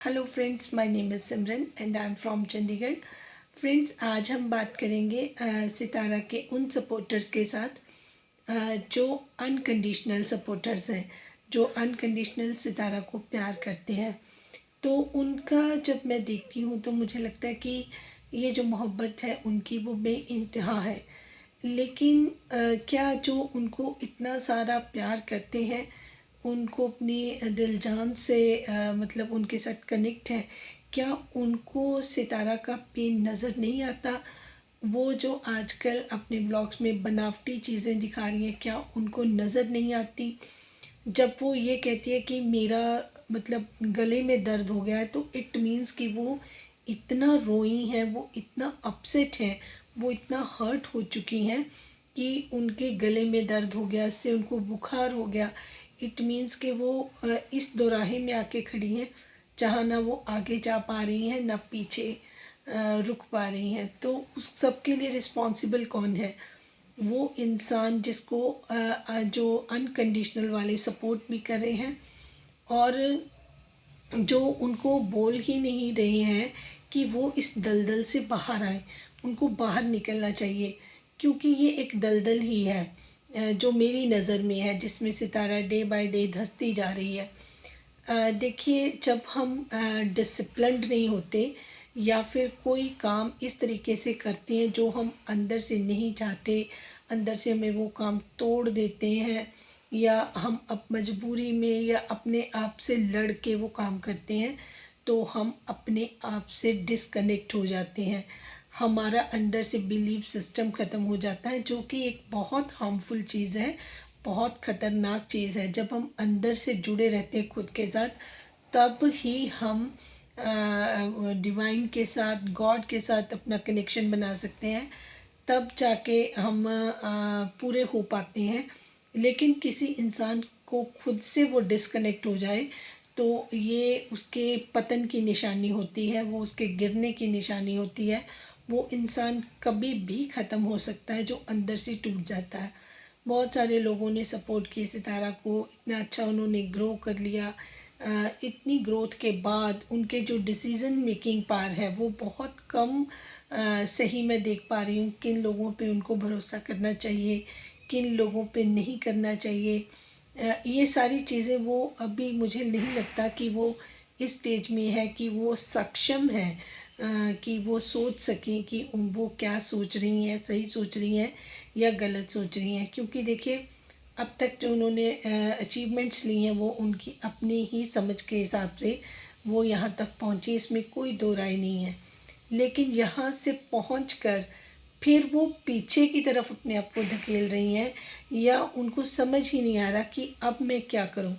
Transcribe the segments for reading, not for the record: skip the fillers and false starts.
Hello friends, my name is Simran and I am from Chandigarh. Friends, आज हम बात करेंगे सितारा के उन सपोर्टर्स के साथ जो अनकंडीशनल सपोर्टर्स हैं, जो अनकंडीशनल सितारा को प्यार करते हैं। तो उनका जब मैं देखती हूँ तो मुझे लगता है कि ये जो मोहब्बत है उनकी वो बेइंतहा है। लेकिन क्या जो उनको इतना सारा प्यार करते हैं, उनको अपनी दिल जान से मतलब उनके साथ कनेक्ट है, क्या उनको सितारा का पेन नज़र नहीं आता? वो जो आजकल अपने ब्लॉग्स में बनावटी चीज़ें दिखा रही हैं, क्या उनको नज़र नहीं आती? जब वो ये कहती है कि मेरा मतलब गले में दर्द हो गया है, तो इट मीन्स कि वो इतना रोई हैं, वो इतना अपसेट हैं, वो इतना हर्ट हो चुकी हैं कि उनके गले में दर्द हो गया, इससे उनको बुखार हो गया। इट मीन्स कि वो इस दोराहे में आके खड़ी हैं जहाँ ना वो आगे जा पा रही हैं ना पीछे रुक पा रही हैं। तो उस सब के लिए रिस्पॉन्सिबल कौन है? वो इंसान जिसको जो अनकंडीशनल वाले सपोर्ट भी कर रहे हैं, और जो उनको बोल ही नहीं रहे हैं कि वो इस दलदल से बाहर आए। उनको बाहर निकलना चाहिए, क्योंकि ये एक दलदल ही है जो मेरी नज़र में है, जिसमें सितारा डे बाय डे धंसती जा रही है। देखिए, जब हम डिसिप्लिन्ड नहीं होते या फिर कोई काम इस तरीके से करते हैं जो हम अंदर से नहीं चाहते, अंदर से हमें वो काम तोड़ देते हैं, या हम अब मजबूरी में या अपने आप से लड़ के वो काम करते हैं, तो हम अपने आप से डिस्कनेक्ट हो जाते हैं। हमारा अंदर से बिलीफ सिस्टम ख़त्म हो जाता है, जो कि एक बहुत हार्मफुल चीज़ है, बहुत ख़तरनाक चीज़ है। जब हम अंदर से जुड़े रहते हैं खुद के साथ, तब ही हम डिवाइन के साथ, गॉड के साथ अपना कनेक्शन बना सकते हैं। तब जाके हम पूरे हो पाते हैं। लेकिन किसी इंसान को खुद से वो डिस्कनेक्ट हो जाए, तो ये उसके पतन की निशानी होती है, वो उसके गिरने की निशानी होती है। वो इंसान कभी भी ख़त्म हो सकता है जो अंदर से टूट जाता है। बहुत सारे लोगों ने सपोर्ट की सितारा को, इतना अच्छा उन्होंने ग्रो कर लिया। इतनी ग्रोथ के बाद उनके जो डिसीज़न मेकिंग पावर है वो बहुत कम सही मैं देख पा रही हूँ। किन लोगों पे उनको भरोसा करना चाहिए, किन लोगों पे नहीं करना चाहिए, ये सारी चीज़ें वो अभी मुझे नहीं लगता कि वो इस स्टेज में है कि वो सक्षम है कि वो सोच सकें कि वो क्या सोच रही हैं, सही सोच रही हैं या गलत सोच रही हैं। क्योंकि देखिए, अब तक जो उन्होंने अचीवमेंट्स ली हैं वो उनकी अपनी ही समझ के हिसाब से वो यहाँ तक पहुँची, इसमें कोई दो राय नहीं है। लेकिन यहाँ से पहुँचकर फिर वो पीछे की तरफ अपने आप को धकेल रही हैं, या उनको समझ ही नहीं आ रहा कि अब मैं क्या करूं।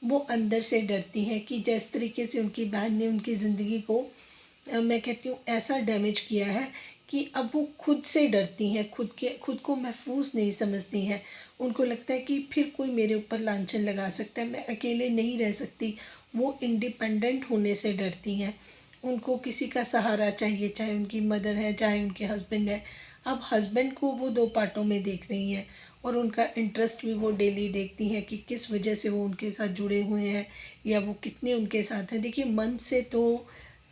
वो अंदर से डरती हैं कि जिस तरीके से उनकी बहन ने उनकी ज़िंदगी को मैं कहती हूँ ऐसा डैमेज किया है कि अब वो खुद से डरती हैं, खुद को महफूज नहीं समझती हैं। उनको लगता है कि फिर कोई मेरे ऊपर लांछन लगा सकता है, मैं अकेले नहीं रह सकती। वो इंडिपेंडेंट होने से डरती हैं। उनको किसी का सहारा चाहिए, चाहे उनकी मदर है, चाहे उनके हस्बैंड है। अब हस्बैंड को वो दो पार्टों में देख रही हैं, और उनका इंटरेस्ट भी वो डेली देखती हैं कि किस वजह से वो उनके साथ जुड़े हुए हैं, या वो कितने उनके साथ हैं। देखिए, मन से तो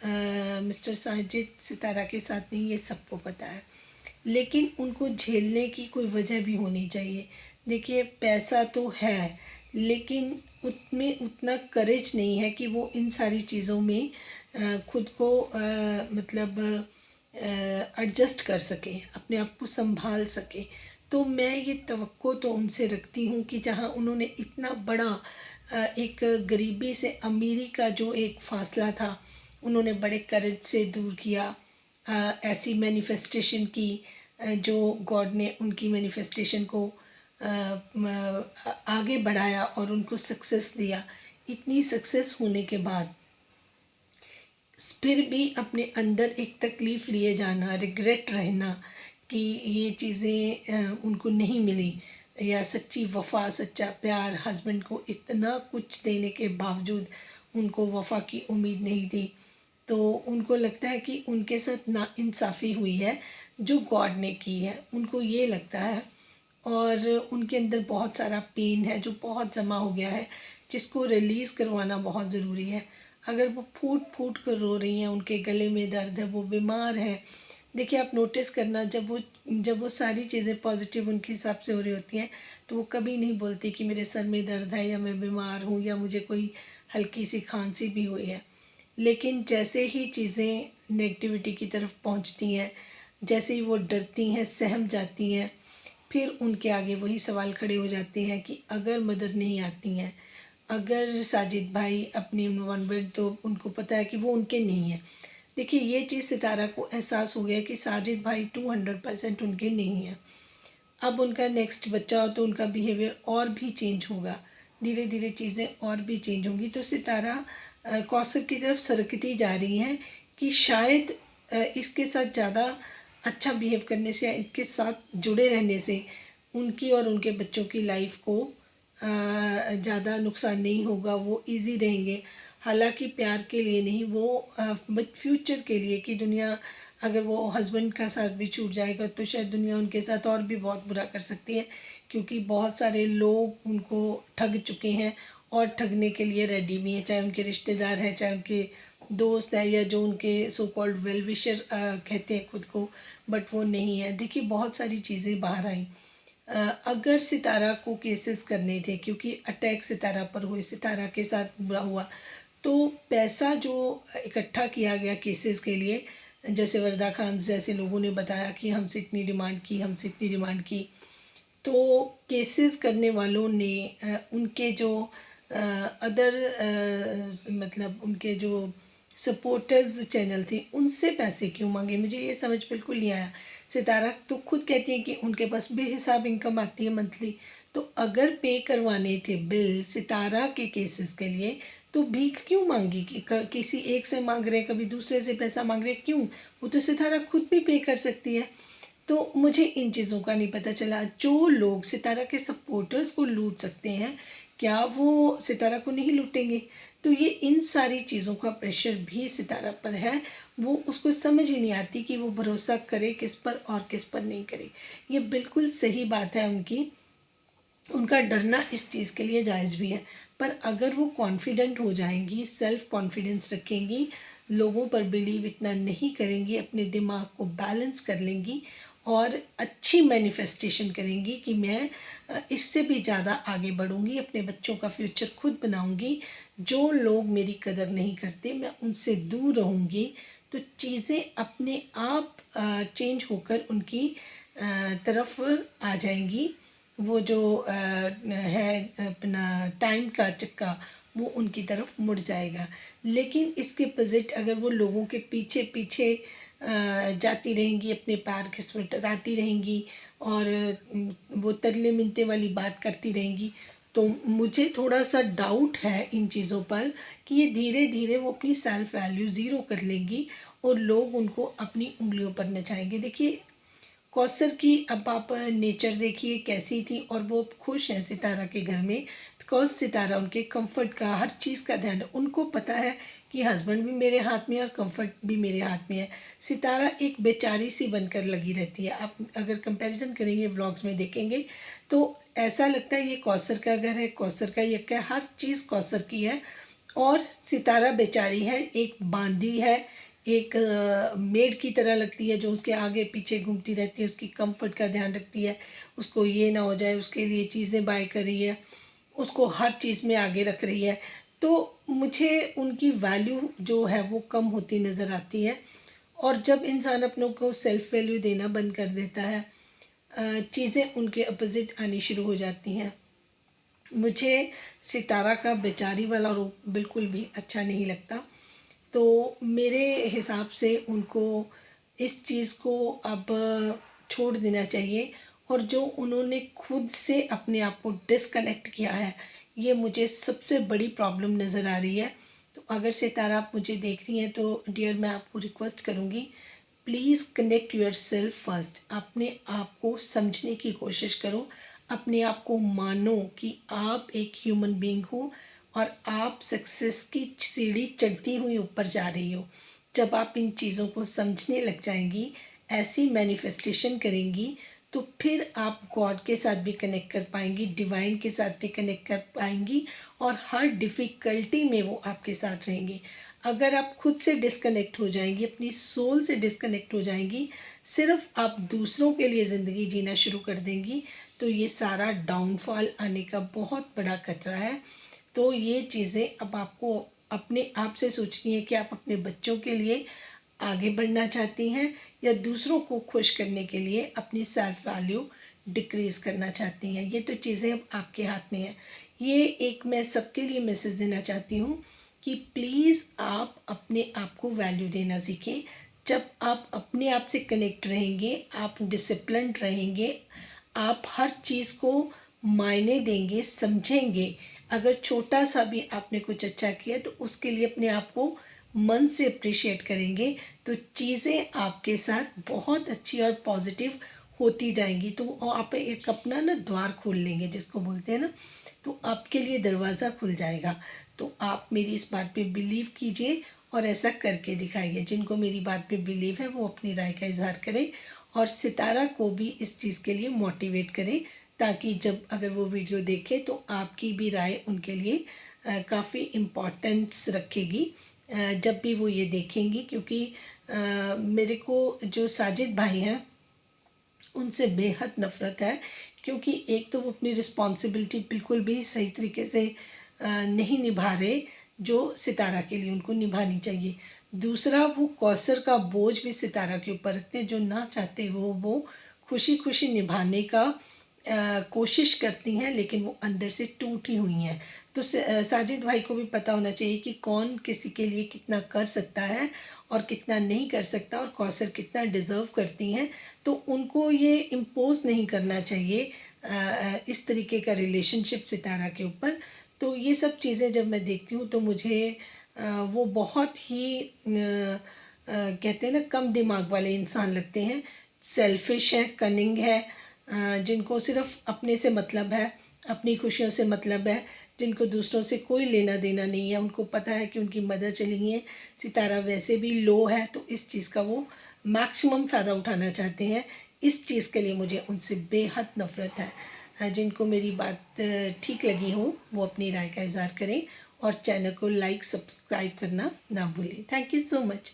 मिस्टर साजिद सितारा के साथ नहीं, ये सबको पता है। लेकिन उनको झेलने की कोई वजह भी होनी चाहिए। देखिए, पैसा तो है, लेकिन उसमें उतना करेज नहीं है कि वो इन सारी चीज़ों में खुद को मतलब एडजस्ट कर सकें, अपने आप को संभाल सकें। तो मैं ये तवक्को तो उनसे रखती हूँ कि जहाँ उन्होंने इतना बड़ा एक गरीबी से अमीरी का जो एक फ़ासला था, उन्होंने बड़े करेज से दूर किया। ऐसी मैनिफेस्टेशन की जो गॉड ने उनकी मैनिफेस्टेशन को आगे बढ़ाया और उनको सक्सेस दिया। इतनी सक्सेस होने के बाद फिर भी अपने अंदर एक तकलीफ़ लिए जाना, रिग्रेट रहना कि ये चीज़ें उनको नहीं मिली, या सच्ची वफ़ा, सच्चा प्यार, हस्बैंड को इतना कुछ देने के बावजूद उनको वफ़ा की उम्मीद नहीं थी। तो उनको लगता है कि उनके साथ नाइंसाफ़ी हुई है जो गॉड ने की है, उनको ये लगता है। और उनके अंदर बहुत सारा पेन है जो बहुत जमा हो गया है, जिसको रिलीज़ करवाना बहुत ज़रूरी है। अगर वो फूट फूट कर रो रही हैं, उनके गले में दर्द है, वो बीमार हैं, देखिए आप नोटिस करना, जब वो सारी चीज़ें पॉजिटिव उनके हिसाब से हो रही होती हैं तो वो कभी नहीं बोलती कि मेरे सर में दर्द है या मैं बीमार हूँ या मुझे कोई हल्की सी खांसी भी हुई है। लेकिन जैसे ही चीज़ें नेगेटिविटी की तरफ पहुँचती हैं, जैसे ही वो डरती हैं, सहम जाती हैं, फिर उनके आगे वही सवाल खड़े हो जाते हैं कि अगर मदर नहीं आती हैं, अगर साजिद भाई अपनी इन्वॉल्वमेंट, तो उनको पता है कि वो उनके नहीं है। देखिए ये चीज़ सितारा को एहसास हो गया कि साजिद भाई 200% उनके नहीं हैं। अब उनका नेक्स्ट बच्चा हो तो उनका बिहेवियर और भी चेंज होगा, धीरे धीरे चीज़ें और भी चेंज होंगी। तो सितारा कौसर की तरफ सरकती जा रही हैं कि शायद इसके साथ ज़्यादा अच्छा बिहेव करने से या इसके साथ जुड़े रहने से उनकी और उनके बच्चों की लाइफ को ज़्यादा नुकसान नहीं होगा, वो इजी रहेंगे। हालांकि प्यार के लिए नहीं, वो बट फ्यूचर के लिए, कि दुनिया, अगर वो हस्बैंड का साथ भी छूट जाएगा तो शायद दुनिया उनके साथ और भी बहुत बुरा कर सकती है, क्योंकि बहुत सारे लोग उनको ठग चुके हैं और ठगने के लिए रेडी भी हैं, चाहे उनके रिश्तेदार हैं, चाहे उनके दोस्त हैं, या जो उनके सो कॉल्ड वेल विशर कहते हैं खुद को, बट वो नहीं है। देखिए बहुत सारी चीज़ें बाहर आई। अगर सितारा को केसेस करने थे, क्योंकि अटैक सितारा पर हुए, सितारा के साथ बुरा हुआ, तो पैसा जो इकट्ठा किया गया केसेस के लिए, जैसे वरदा खान जैसे लोगों ने बताया कि हमसे इतनी डिमांड की, हमसे इतनी डिमांड की, तो केसेस करने वालों ने उनके जो अदर मतलब उनके जो सपोर्टर्स चैनल थे उनसे पैसे क्यों मांगे, मुझे ये समझ बिल्कुल नहीं आया। सितारा तो खुद कहती है कि उनके पास बेहिसाब इनकम आती है मंथली, तो अगर पे करवाने थे बिल सितारा के केसेस के लिए तो भीख क्यों मांगी, कि किसी एक से मांग रहे, कभी दूसरे से पैसा मांग रहे, क्यों? वो तो सितारा खुद भी पे कर सकती है। तो मुझे इन चीज़ों का नहीं पता चला। जो लोग सितारा के सपोर्टर्स को लूट सकते हैं, क्या वो सितारा को नहीं लूटेंगे? तो ये इन सारी चीज़ों का प्रेशर भी सितारा पर है। वो उसको समझ ही नहीं आती कि वो भरोसा करे किस पर और किस पर नहीं करे। ये बिल्कुल सही बात है उनकी, उनका डरना इस चीज़ के लिए जायज़ भी है। पर अगर वो कॉन्फिडेंट हो जाएंगी, सेल्फ कॉन्फिडेंस रखेंगी, लोगों पर बिलीव इतना नहीं करेंगी, अपने दिमाग को बैलेंस कर लेंगी और अच्छी मैनिफेस्टेशन करेंगी कि मैं इससे भी ज़्यादा आगे बढ़ूंगी, अपने बच्चों का फ्यूचर खुद बनाऊंगी, जो लोग मेरी कदर नहीं करते मैं उनसे दूर रहूंगी, तो चीज़ें अपने आप चेंज होकर उनकी तरफ आ जाएंगी। वो जो है अपना टाइम का चक्का, वो उनकी तरफ मुड़ जाएगा। लेकिन इसके अपोजिट अगर वो लोगों के पीछे पीछे जाती रहेंगी, अपने पैर खिसटाती रहेंगी और वो तरले मिनते वाली बात करती रहेंगी, तो मुझे थोड़ा सा डाउट है इन चीज़ों पर कि ये धीरे धीरे वो अपनी सेल्फ वैल्यू ज़ीरो कर लेंगी और लोग उनको अपनी उंगलियों पर नचाएंगे। देखिए कौसर की अब आप नेचर देखिए कैसी थी, और वो खुश हैं सितारा के घर में, बिकॉज सितारा उनके कंफर्ट का, हर चीज़ का ध्यान, उनको पता है कि हस्बैंड भी मेरे हाथ में है और कंफर्ट भी मेरे हाथ में है। सितारा एक बेचारी सी बनकर लगी रहती है। आप अगर कंपैरिजन करेंगे, व्लॉग्स में देखेंगे तो ऐसा लगता है ये कौसर का घर है, कौसर का यक्का है, हर चीज़ कौसर की है और सितारा बेचारी है, एक बांदी है, एक मेड की तरह लगती है, जो उसके आगे पीछे घूमती रहती है, उसकी कंफर्ट का ध्यान रखती है, उसको ये ना हो जाए, उसके लिए चीज़ें बाय कर रही है, उसको हर चीज़ में आगे रख रही है। तो मुझे उनकी वैल्यू जो है वो कम होती नज़र आती है। और जब इंसान अपनों को सेल्फ वैल्यू देना बंद कर देता है, चीज़ें उनके अपोजिट आनी शुरू हो जाती हैं। मुझे सितारा का बेचारी वाला रूप बिल्कुल भी अच्छा नहीं लगता। तो मेरे हिसाब से उनको इस चीज़ को अब छोड़ देना चाहिए, और जो उन्होंने खुद से अपने आप को डिस्कनेक्ट किया है, ये मुझे सबसे बड़ी प्रॉब्लम नज़र आ रही है। तो अगर सितारा आप मुझे देख रही हैं तो डियर मैं आपको रिक्वेस्ट करूँगी, please connect your self first. अपने आप को समझने की कोशिश करो, अपने आप को मानो कि आप एक ह्यूमन बीइंग हो और आप सक्सेस की सीढ़ी चढ़ती हुई ऊपर जा रही हो। जब आप इन चीज़ों को समझने लग जाएंगी, ऐसी मैनिफेस्टेशन करेंगी, तो फिर आप गॉड के साथ भी कनेक्ट कर पाएंगी, डिवाइन के साथ भी कनेक्ट कर पाएंगी और हर डिफ़िकल्टी में वो आपके साथ रहेंगे। अगर आप खुद से डिस्कनेक्ट हो जाएंगी, अपनी सोल से डिस्कनेक्ट हो जाएंगी, सिर्फ आप दूसरों के लिए ज़िंदगी जीना शुरू कर देंगी, तो ये सारा डाउनफॉल आने का बहुत बड़ा खतरा है। तो ये चीज़ें अब आपको अपने आप से सोचनी है कि आप अपने बच्चों के लिए आगे बढ़ना चाहती हैं या दूसरों को खुश करने के लिए अपनी सेल्फ वैल्यू डिक्रीज़ करना चाहती हैं। ये तो चीज़ें अब आपके हाथ में हैं। ये एक मैं सबके लिए मैसेज देना चाहती हूँ कि प्लीज़ आप अपने आप को वैल्यू देना सीखें। जब आप अपने आप से कनेक्ट रहेंगे, आप डिसिप्लिन्ड रहेंगे, आप हर चीज़ को मायने देंगे, समझेंगे। अगर छोटा सा भी आपने कुछ अच्छा किया तो उसके लिए अपने आप को मन से अप्रिशिएट करेंगे, तो चीज़ें आपके साथ बहुत अच्छी और पॉजिटिव होती जाएंगी। तो आप एक अपना ना द्वार खोल लेंगे, जिसको बोलते हैं ना, तो आपके लिए दरवाज़ा खुल जाएगा। तो आप मेरी इस बात पे बिलीव कीजिए और ऐसा करके दिखाइए। जिनको मेरी बात पे बिलीव है वो अपनी राय का इजहार करें और सितारा को भी इस चीज़ के लिए मोटिवेट करें, ताकि जब अगर वो वीडियो देखे तो आपकी भी राय उनके लिए काफ़ी इम्पोर्टेंस रखेगी जब भी वो ये देखेंगी। क्योंकि मेरे को जो साजिद भाई हैं उनसे बेहद नफ़रत है, क्योंकि एक तो वो अपनी रिस्पॉन्सिबिलिटी बिल्कुल भी सही तरीके से नहीं निभा रहे, जो सितारा के लिए उनको निभानी चाहिए। दूसरा, वो कौसर का बोझ भी सितारा के ऊपर रखते, जो ना चाहते वो खुशी खुशी निभाने का कोशिश करती हैं, लेकिन वो अंदर से टूटी हुई हैं। तो साजिद भाई को भी पता होना चाहिए कि कौन किसी के लिए कितना कर सकता है और कितना नहीं कर सकता, और कौसर कितना डिज़र्व करती हैं। तो उनको ये इम्पोज नहीं करना चाहिए इस तरीके का रिलेशनशिप सितारा के ऊपर। तो ये सब चीज़ें जब मैं देखती हूँ तो मुझे वो बहुत ही कहते हैं ना, कम दिमाग वाले इंसान लगते हैं। सेल्फिश है, कनिंग है, जिनको सिर्फ अपने से मतलब है, अपनी खुशियों से मतलब है, जिनको दूसरों से कोई लेना देना नहीं है। उनको पता है कि उनकी मदर चली गई है, सितारा वैसे भी लो है, तो इस चीज़ का वो मैक्सिमम फ़ायदा उठाना चाहते हैं। इस चीज़ के लिए मुझे उनसे बेहद नफ़रत है। जिनको मेरी बात ठीक लगी हो वो अपनी राय का इज़हार करें और चैनल को लाइक सब्सक्राइब करना ना भूलें। Thank you so much.